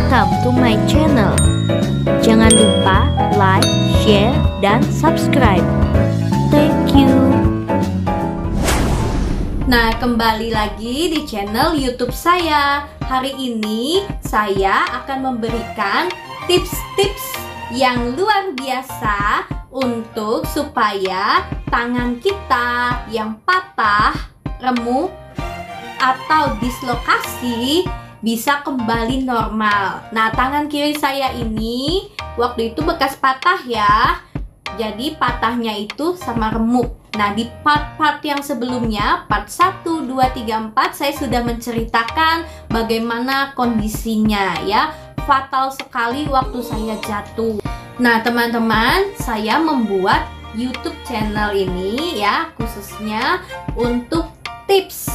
welcome to my channel. Jangan lupa like, share, dan subscribe. Thank you. Nah, kembali lagi di channel YouTube saya. Hari ini saya akan memberikan tips-tips yang luar biasa untuk supaya tangan kita yang patah, remuk, atau dislokasi bisa kembali normal. Nah, tangan kiri saya ini waktu itu bekas patah ya. Jadi patahnya itu sama remuk. Nah, di part-part yang sebelumnya, part 1, 2, 3, 4 saya sudah menceritakan bagaimana kondisinya ya. Fatal sekali waktu saya jatuh. Nah, teman-teman, saya membuat YouTube channel ini ya khususnya untuk tips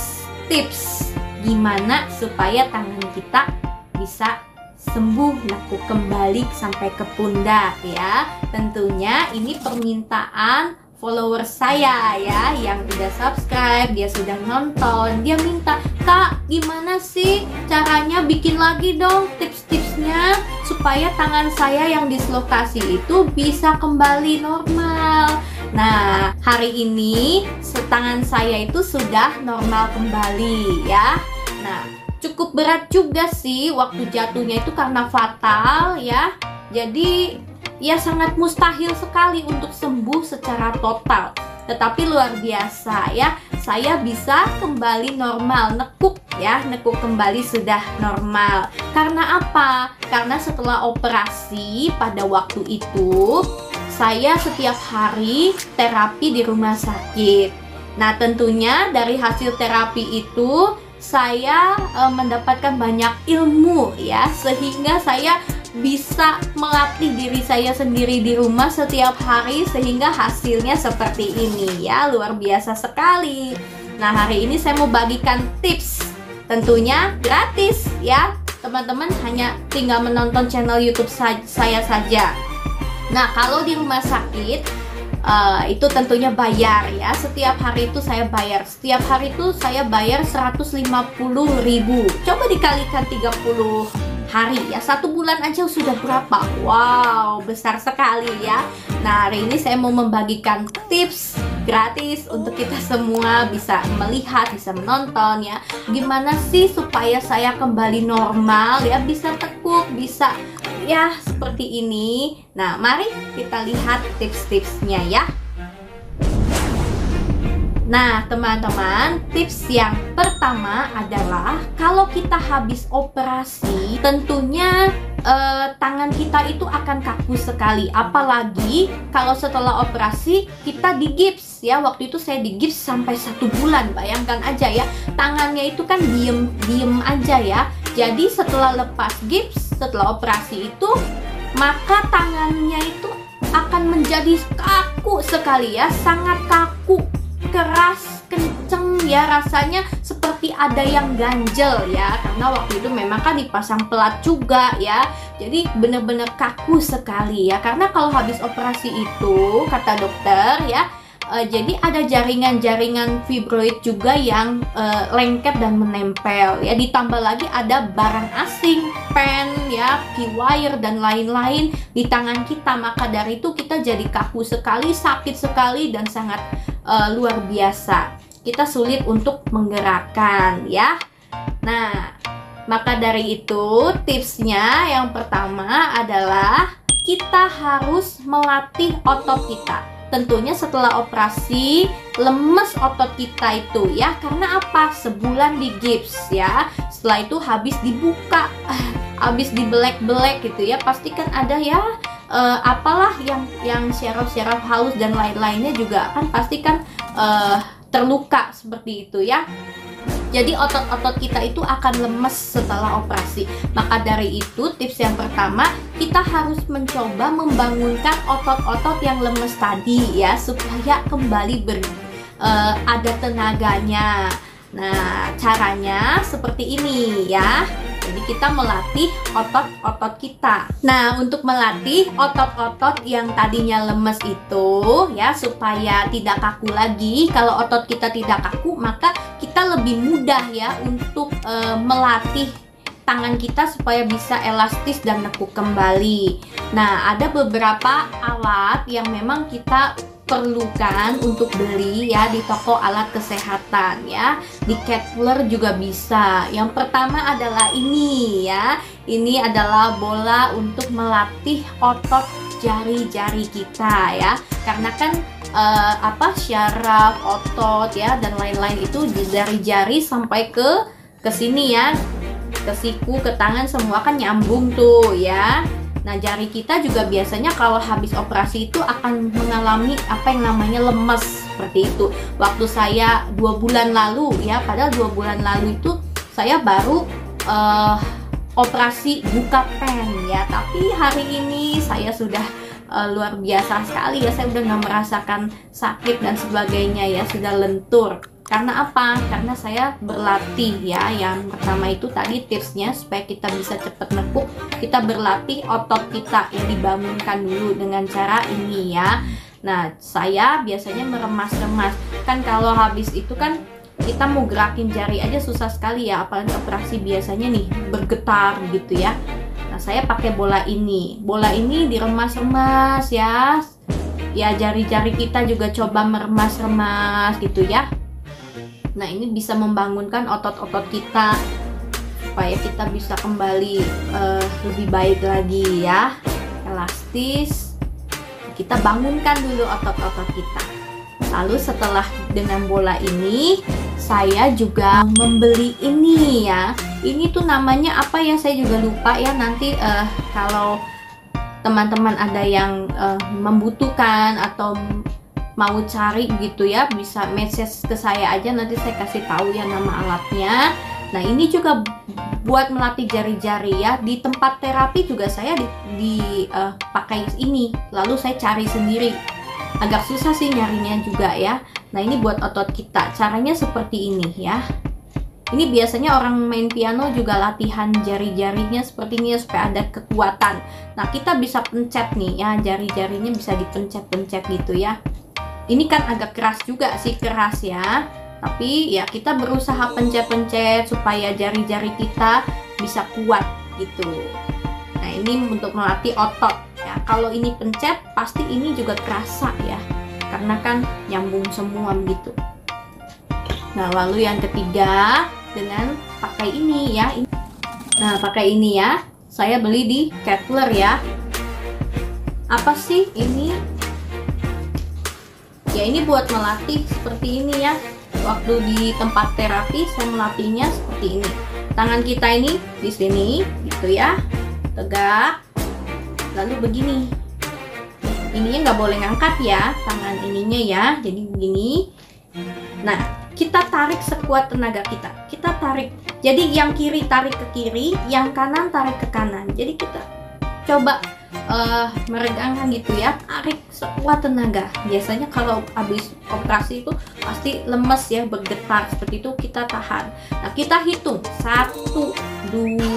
gimana supaya tangan kita bisa sembuh, nekuk kembali sampai ke pundak ya. Tentunya ini permintaan follower saya ya, yang udah subscribe, dia sudah nonton, dia minta, "Kak, gimana sih caranya bikin lagi dong tips-tipsnya supaya tangan saya yang dislokasi itu bisa kembali normal." Nah, hari ini tangan saya itu sudah normal kembali ya. Nah, cukup berat juga sih waktu jatuhnya itu karena fatal ya. Jadi ya sangat mustahil sekali untuk sembuh secara total. Tetapi luar biasa ya, saya bisa kembali normal, nekuk ya, nekuk kembali sudah normal. Karena apa? Karena setelah operasi pada waktu itu saya setiap hari terapi di rumah sakit. Nah, tentunya dari hasil terapi itu saya mendapatkan banyak ilmu ya, sehingga saya bisa melatih diri saya sendiri di rumah setiap hari sehingga hasilnya seperti ini ya, luar biasa sekali. Nah, hari ini saya mau bagikan tips, tentunya gratis ya. Teman-teman hanya tinggal menonton channel YouTube saya saja. Nah, kalau di rumah sakit itu tentunya bayar ya. Setiap hari itu saya bayar. Setiap hari itu saya bayar 150.000. Coba dikalikan 30 hari ya. 1 bulan aja sudah berapa? Wow, besar sekali ya. Nah, hari ini saya mau membagikan tips gratis untuk kita semua bisa melihat, bisa menonton ya. Gimana sih supaya saya kembali normal ya, bisa tekuk, bisa ya seperti ini. Nah, mari kita lihat tips-tipsnya ya. Nah, teman-teman, tips yang pertama adalah kalau kita habis operasi, tentunya tangan kita itu akan kaku sekali. Apalagi kalau setelah operasi kita digips ya. Waktu itu saya digips sampai 1 bulan. Bayangkan aja ya, tangannya itu kan diem aja ya. Jadi setelah lepas gips, setelah operasi itu, maka tangannya itu akan menjadi kaku sekali ya, sangat kaku, keras, kenceng ya, rasanya seperti ada yang ganjel ya, karena waktu itu memang kan dipasang pelat juga ya, jadi bener-bener kaku sekali ya. Karena kalau habis operasi itu, kata dokter ya, jadi ada jaringan-jaringan fibroid juga yang lengket dan menempel ya. Ditambah lagi ada barang asing, pen ya, key-wire dan lain-lain di tangan kita. Maka dari itu kita jadi kaku sekali, sakit sekali, dan sangat luar biasa. Kita sulit untuk menggerakkan ya. Nah, maka dari itu tipsnya yang pertama adalah kita harus melatih otot kita. Tentunya setelah operasi lemes otot kita itu ya. Karena apa? Sebulan di gips ya. Setelah itu habis dibuka, habis dibelek-belek gitu ya. Pastikan ada ya apalah yang syaraf-syaraf halus dan lain-lainnya juga kan pastikan terluka seperti itu ya. Jadi otot-otot kita itu akan lemes setelah operasi. Maka dari itu tips yang pertama, kita harus mencoba membangunkan otot-otot yang lemes tadi ya, supaya kembali ada tenaganya. Nah, caranya seperti ini ya. Jadi kita melatih otot-otot kita. Nah, untuk melatih otot-otot yang tadinya lemes itu ya, supaya tidak kaku lagi. Kalau otot kita tidak kaku, maka kita lebih mudah ya untuk melatih tangan kita supaya bisa elastis dan nekuk kembali. Nah, ada beberapa alat yang memang kita perlukan untuk beli ya di toko alat kesehatan ya. Di Kevlar juga bisa. Yang pertama adalah ini ya. Ini adalah bola untuk melatih otot jari-jari kita ya. Karena kan syaraf, otot ya dan lain-lain itu dari jari sampai ke sini ya. Ke siku, ke tangan semua kan nyambung tuh ya. Nah, jari kita juga biasanya kalau habis operasi itu akan mengalami apa yang namanya lemes seperti itu. Waktu saya 2 bulan lalu ya, padahal 2 bulan lalu itu saya baru operasi buka pen ya. Tapi hari ini saya sudah luar biasa sekali ya, saya udah nggak merasakan sakit dan sebagainya ya, sudah lentur. Karena apa? Karena saya berlatih ya. Yang pertama itu tadi tipsnya supaya kita bisa cepat nekuk, kita berlatih otot kita yang dibangunkan dulu dengan cara ini ya. Nah, saya biasanya meremas-remas. Kan kalau habis itu kan kita mau gerakin jari aja susah sekali ya, apalagi operasi biasanya nih bergetar gitu ya. Nah, saya pakai bola ini. Bola ini diremas-remas ya. Ya, jari-jari kita juga coba meremas-remas gitu ya. Nah, ini bisa membangunkan otot-otot kita supaya kita bisa kembali lebih baik lagi ya, elastis. Kita bangunkan dulu otot-otot kita. Lalu setelah dengan bola ini, saya juga membeli ini ya. Ini tuh namanya apa ya, saya juga lupa ya. Nanti kalau teman-teman ada yang membutuhkan atau mau cari gitu ya, bisa message ke saya aja, nanti saya kasih tahu ya nama alatnya. Nah, ini juga buat melatih jari-jari ya. Di tempat terapi juga saya pakai ini, lalu saya cari sendiri. Agak susah sih nyarinya juga ya. Nah, ini buat otot kita, caranya seperti ini ya. Ini biasanya orang main piano juga latihan jari-jarinya seperti ini ya, supaya ada kekuatan. Nah, kita bisa pencet nih ya, jari-jarinya bisa dipencet-pencet gitu ya. Ini kan agak keras juga sih, keras ya. Tapi ya kita berusaha pencet-pencet supaya jari-jari kita bisa kuat gitu. Nah, ini untuk melatih otot ya. Kalau ini pencet pasti ini juga kerasa ya, karena kan nyambung semua gitu. Nah, lalu yang ketiga dengan pakai ini ya. Nah, pakai ini ya. Saya beli di Kevlar ya. Apa sih ini? Ya, ini buat melatih seperti ini ya. Waktu di tempat terapi saya melatihnya seperti ini. Tangan kita ini di sini gitu ya, tegak. Lalu begini. Ininya nggak boleh ngangkat ya, tangan ininya ya. Jadi begini. Nah, kita tarik sekuat tenaga kita. Kita tarik. Jadi yang kiri tarik ke kiri, yang kanan tarik ke kanan. Jadi kita coba meregangkan gitu ya, tarik sekuat tenaga. Biasanya kalau habis operasi itu pasti lemes ya, bergetar seperti itu, kita tahan. Nah, kita hitung 1, 2,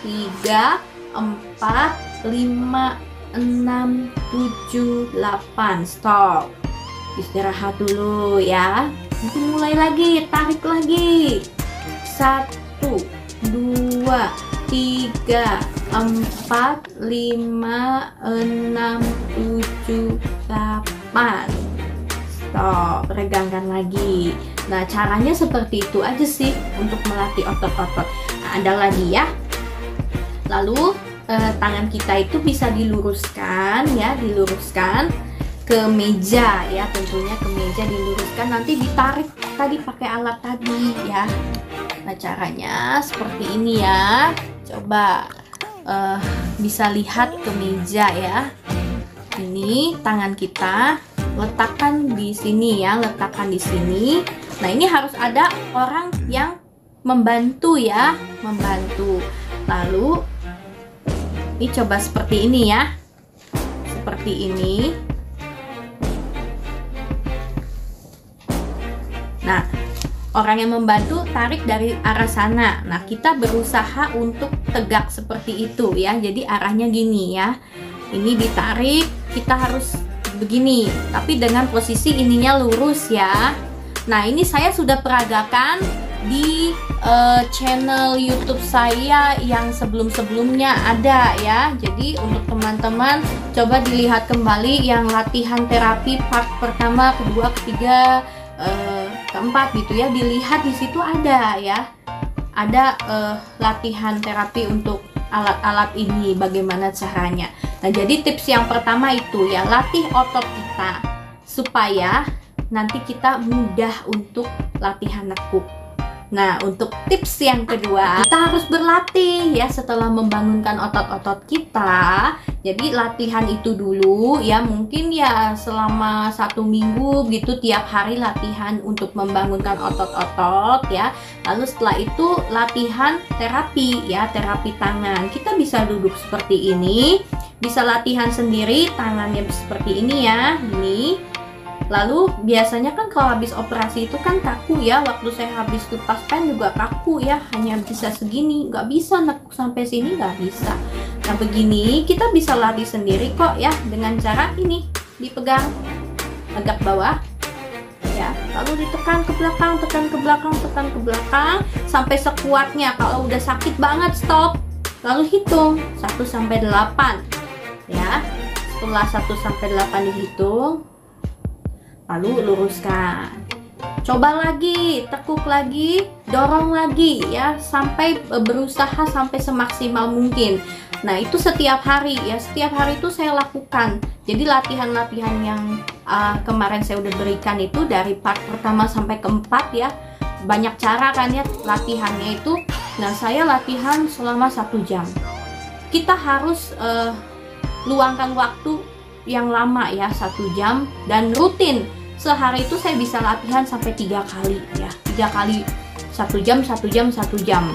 3, 4, 5, 6, 7, 8. Stop, istirahat dulu ya. Nanti mulai lagi, tarik lagi. 1, 2, 3, 4, 5, 6, 7, 8. Stop, regangkan lagi. Nah, caranya seperti itu aja sih untuk melatih otot-otot. Nah, ada lagi ya. Lalu tangan kita itu bisa diluruskan ya, diluruskan ke meja ya, tentunya ke meja diluruskan, nanti ditarik tadi pakai alat tadi ya. Nah, caranya seperti ini ya. Coba bisa lihat ke meja ya. Ini tangan kita letakkan di sini ya, letakkan di sini. Nah, ini harus ada orang yang membantu ya, membantu. Lalu ini coba seperti ini ya, seperti ini. Nah, orang yang membantu tarik dari arah sana. Nah, kita berusaha untuk tegak seperti itu ya. Jadi arahnya gini ya. Ini ditarik, kita harus begini, tapi dengan posisi ininya lurus ya. Nah, ini saya sudah peragakan di channel YouTube saya yang sebelum-sebelumnya ada ya. Jadi untuk teman-teman coba dilihat kembali yang latihan terapi part pertama, kedua, ketiga, keempat gitu ya. Dilihat di situ ada ya. Ada latihan terapi untuk alat-alat ini, bagaimana caranya. Nah, jadi tips yang pertama itu ya, latih otot kita supaya nanti kita mudah untuk latihan nekuk. Nah, untuk tips yang kedua, kita harus berlatih ya setelah membangunkan otot-otot kita. Jadi latihan itu dulu ya, mungkin ya selama 1 minggu gitu, tiap hari latihan untuk membangunkan otot-otot ya. Lalu setelah itu latihan terapi ya, terapi tangan. Kita bisa duduk seperti ini, bisa latihan sendiri tangannya seperti ini ya, ini. Lalu biasanya kan kalau habis operasi itu kan kaku ya, waktu saya habis lepas pen juga kaku ya, hanya bisa segini, nggak bisa nekuk sampai sini, nggak bisa. Nah begini kita bisa latih sendiri kok ya, dengan cara ini, dipegang agak bawah ya, lalu ditekan ke belakang, tekan ke belakang, tekan ke belakang sampai sekuatnya. Kalau udah sakit banget stop, lalu hitung 1 sampai 8 ya. Setelah 1 sampai 8 dihitung, lalu luruskan, coba lagi, tekuk lagi, dorong lagi ya, sampai berusaha sampai semaksimal mungkin. Nah itu setiap hari ya, setiap hari itu saya lakukan. Jadi latihan-latihan yang kemarin saya udah berikan itu dari part pertama sampai keempat ya, banyak cara kan ya latihannya itu. Nah saya latihan selama 1 jam. Kita harus luangkan waktu yang lama ya, 1 jam, dan rutin. Sehari itu saya bisa latihan sampai 3 kali ya, 3 kali 1 jam, 1 jam, 1 jam.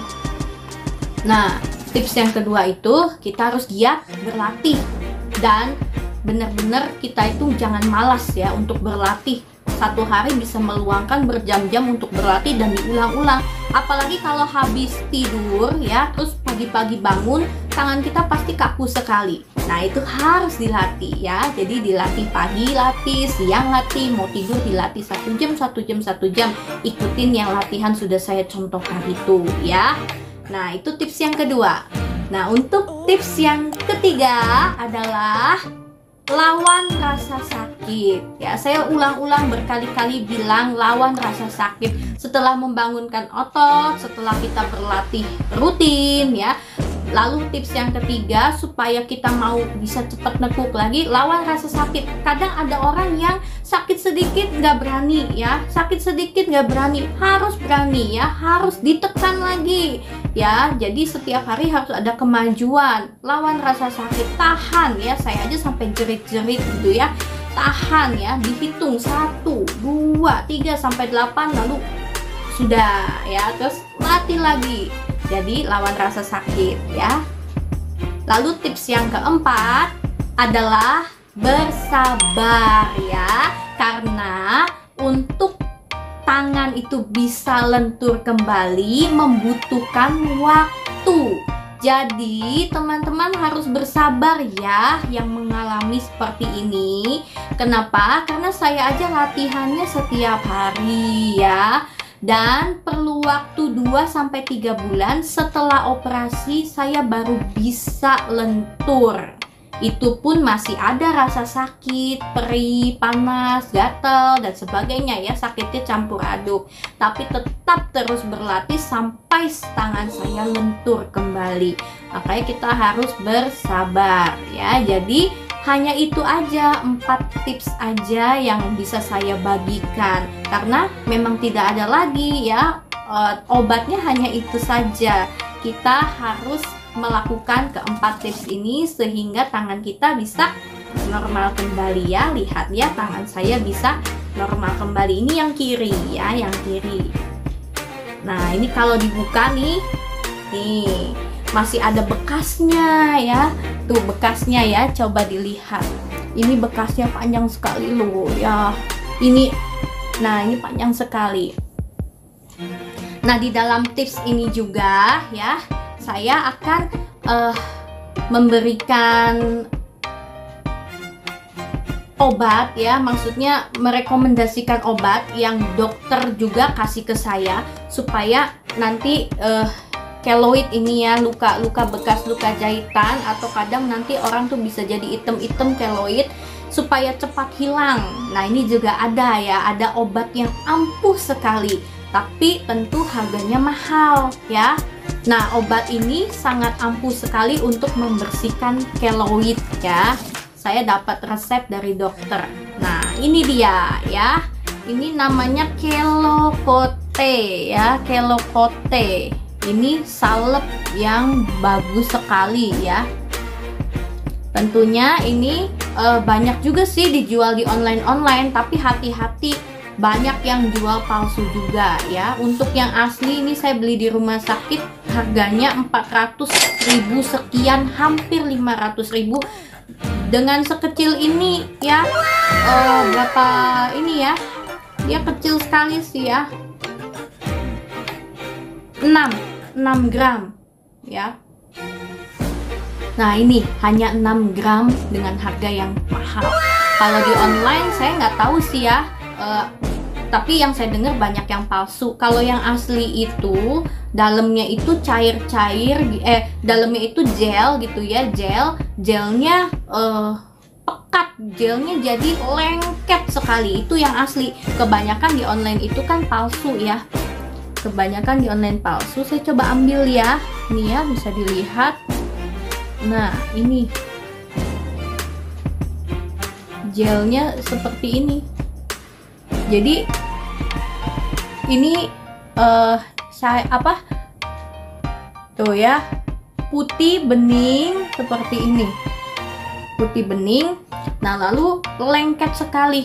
Nah tips yang kedua itu kita harus giat berlatih, dan benar-benar kita itu jangan malas ya untuk berlatih. 1 hari bisa meluangkan berjam-jam untuk berlatih dan diulang-ulang. Apalagi kalau habis tidur ya, terus pagi-pagi bangun, tangan kita pasti kaku sekali. Nah itu harus dilatih ya. Jadi dilatih pagi, latih siang, latih mau tidur dilatih 1 jam, 1 jam, 1 jam. Ikutin yang latihan sudah saya contohkan itu ya. Nah itu tips yang kedua. Nah untuk tips yang ketiga adalah lawan rasa sakit ya. Saya ulang-ulang berkali-kali bilang lawan rasa sakit setelah membangunkan otot, setelah kita berlatih rutin ya. Lalu tips yang ketiga supaya kita mau bisa cepat nekuk lagi, lawan rasa sakit. Kadang ada orang yang sakit sedikit nggak berani ya, sakit sedikit nggak berani, harus berani ya, harus ditekan lagi ya. Jadi setiap hari harus ada kemajuan. Lawan rasa sakit, tahan ya, saya aja sampai jerit-jerit gitu ya, tahan ya, dihitung 1, 2, 3 sampai 8, lalu sudah ya, terus latih lagi. Jadi lawan rasa sakit ya. Lalu tips yang keempat adalah bersabar ya. Karena untuk tangan itu bisa lentur kembali membutuhkan waktu. Jadi teman-teman harus bersabar ya yang mengalami seperti ini. Kenapa? Karena saya aja latihannya setiap hari ya. Dan perlu waktu 2-3 bulan setelah operasi saya baru bisa lentur. Itu pun masih ada rasa sakit, perih, panas, gatal, dan sebagainya ya. Sakitnya campur aduk. Tapi tetap terus berlatih sampai tangan saya lentur kembali. Makanya kita harus bersabar ya. Jadi hanya itu aja, 4 tips aja yang bisa saya bagikan. Karena memang tidak ada lagi ya, obatnya hanya itu saja. Kita harus melakukan keempat tips ini sehingga tangan kita bisa normal kembali ya. Lihat ya, tangan saya bisa normal kembali. Ini yang kiri ya, yang kiri. Nah ini kalau dibuka nih masih ada bekasnya ya. Tuh bekasnya ya, coba dilihat. Ini bekasnya panjang sekali loh ya. Ini, nah ini panjang sekali. Nah di dalam tips ini juga ya, saya akan memberikan obat ya, maksudnya merekomendasikan obat yang dokter juga kasih ke saya supaya nanti keloid ini ya, luka-luka bekas luka jahitan, atau kadang nanti orang tuh bisa jadi item-item keloid supaya cepat hilang. Nah, ini juga ada ya, ada obat yang ampuh sekali, tapi tentu harganya mahal ya. Nah, obat ini sangat ampuh sekali untuk membersihkan keloid ya. Saya dapat resep dari dokter. Nah, ini dia ya. Ini namanya Kelokote ya, Kelokote. Ini salep yang bagus sekali ya. Tentunya ini banyak juga sih dijual di online, tapi hati-hati, banyak yang jual palsu juga ya. Untuk yang asli ini saya beli di rumah sakit, harganya 400.000 sekian, hampir 500.000. Dengan sekecil ini ya, berapa ini ya, dia kecil sekali sih ya, 6 gram ya. Nah, ini hanya 6 gram dengan harga yang mahal. Kalau di online saya nggak tahu sih ya, tapi yang saya dengar banyak yang palsu. Kalau yang asli itu dalamnya itu cair-cair, dalamnya itu gel gitu ya, gelnya pekat, gelnya jadi lengket sekali. Itu yang asli. Kebanyakan di online itu kan palsu ya. Kebanyakan di online palsu. Saya coba ambil ya. Ini ya, bisa dilihat. Nah, ini gelnya seperti ini. Jadi ini saya tuh ya, putih bening seperti ini. Putih bening. Nah, lalu lengket sekali.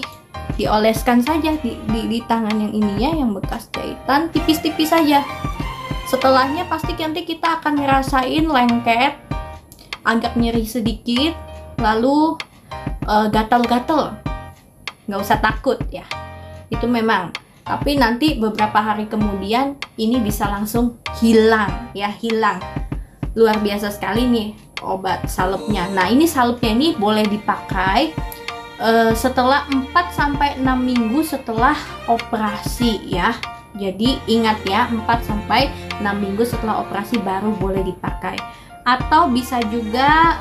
Dioleskan saja di tangan yang ini ya, yang bekas jahitan, tipis-tipis saja. Setelahnya pasti nanti kita akan ngerasain lengket, agak nyeri sedikit, lalu gatal-gatal. Nggak usah takut ya, itu memang. Tapi nanti beberapa hari kemudian ini bisa langsung hilang ya, hilang. Luar biasa sekali nih obat salepnya. Nah, ini salepnya ini boleh dipakai setelah 4-6 minggu setelah operasi ya. Jadi ingat ya, 4-6 minggu setelah operasi baru boleh dipakai. Atau bisa juga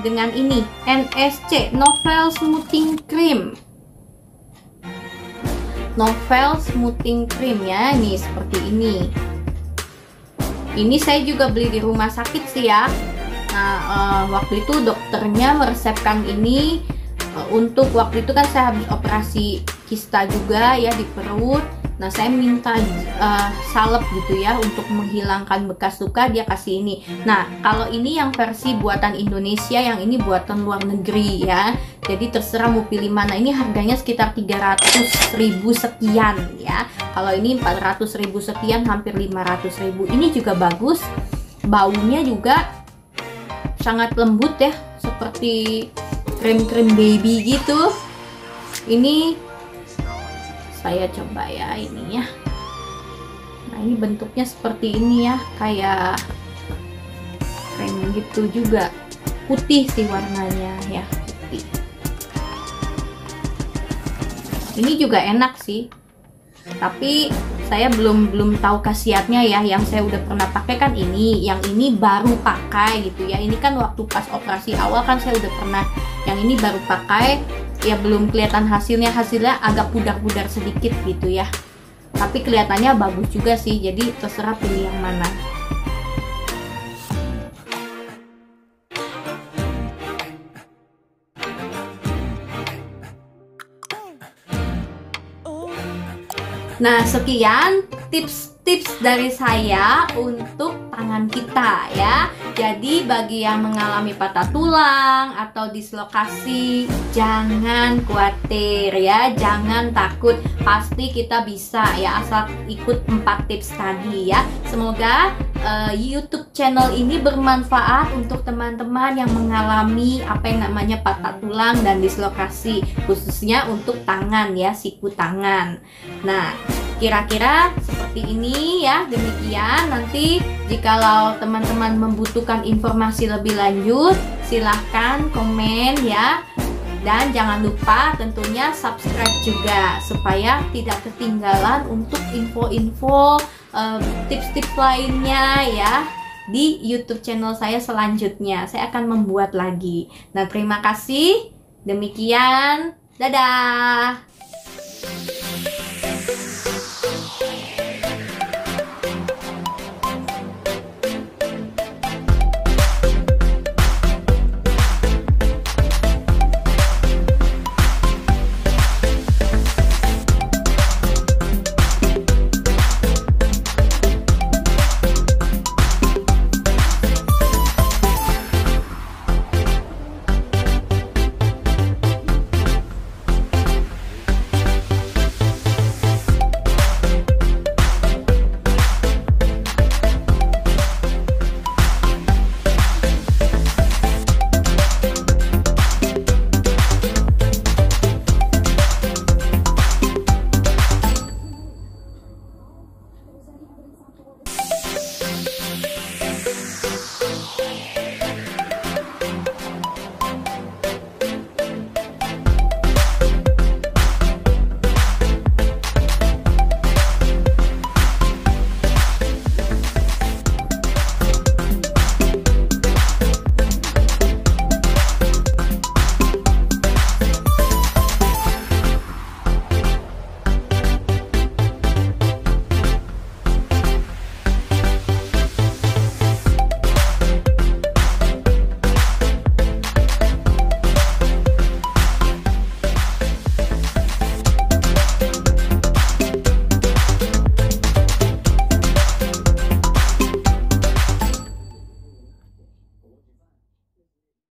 dengan ini, NSC, Novel Smoothing Cream. Novel Smoothing Cream ya, ini seperti ini. Ini saya juga beli di rumah sakit sih ya. Nah, waktu itu dokternya meresepkan ini. Untuk waktu itu kan saya habis operasi kista juga ya di perut. Nah, saya minta salep gitu ya untuk menghilangkan bekas luka, dia kasih ini. Nah, kalau ini yang versi buatan Indonesia, yang ini buatan luar negeri ya. Jadi terserah mau pilih mana. Ini harganya sekitar 300.000 sekian ya. Kalau ini 400.000 sekian, hampir 500.000. Ini juga bagus. Baunya juga sangat lembut ya, seperti krim-krim baby gitu. Ini saya coba ya, ini ya. Nah, ini bentuknya seperti ini ya, kayak krim gitu juga. Putih sih warnanya ya, putih. Ini juga enak sih, tapi saya belum tahu khasiatnya ya. Yang saya udah pernah pakai kan ini, yang ini baru pakai gitu ya. Ini kan waktu pas operasi awal kan saya udah pernah, yang ini baru pakai ya, belum kelihatan hasilnya agak pudar-pudar sedikit gitu ya. Tapi kelihatannya bagus juga sih, jadi terserah pilih yang mana. Nah, sekian tips-tips dari saya untuk tangan kita ya. Jadi bagi yang mengalami patah tulang atau dislokasi, jangan khawatir ya, jangan takut. Pasti kita bisa ya, asal ikut 4 tips tadi ya. Semoga YouTube channel ini bermanfaat untuk teman-teman yang mengalami apa yang namanya patah tulang dan dislokasi, khususnya untuk tangan ya, siku tangan. Nah, kira-kira seperti ini ya. Demikian, nanti jikalau teman-teman membutuhkan informasi lebih lanjut, silahkan komen ya. Dan jangan lupa tentunya subscribe juga, supaya tidak ketinggalan untuk info-info tips-tips lainnya ya di YouTube channel saya selanjutnya. Saya akan membuat lagi. Nah, terima kasih. Demikian, dadah.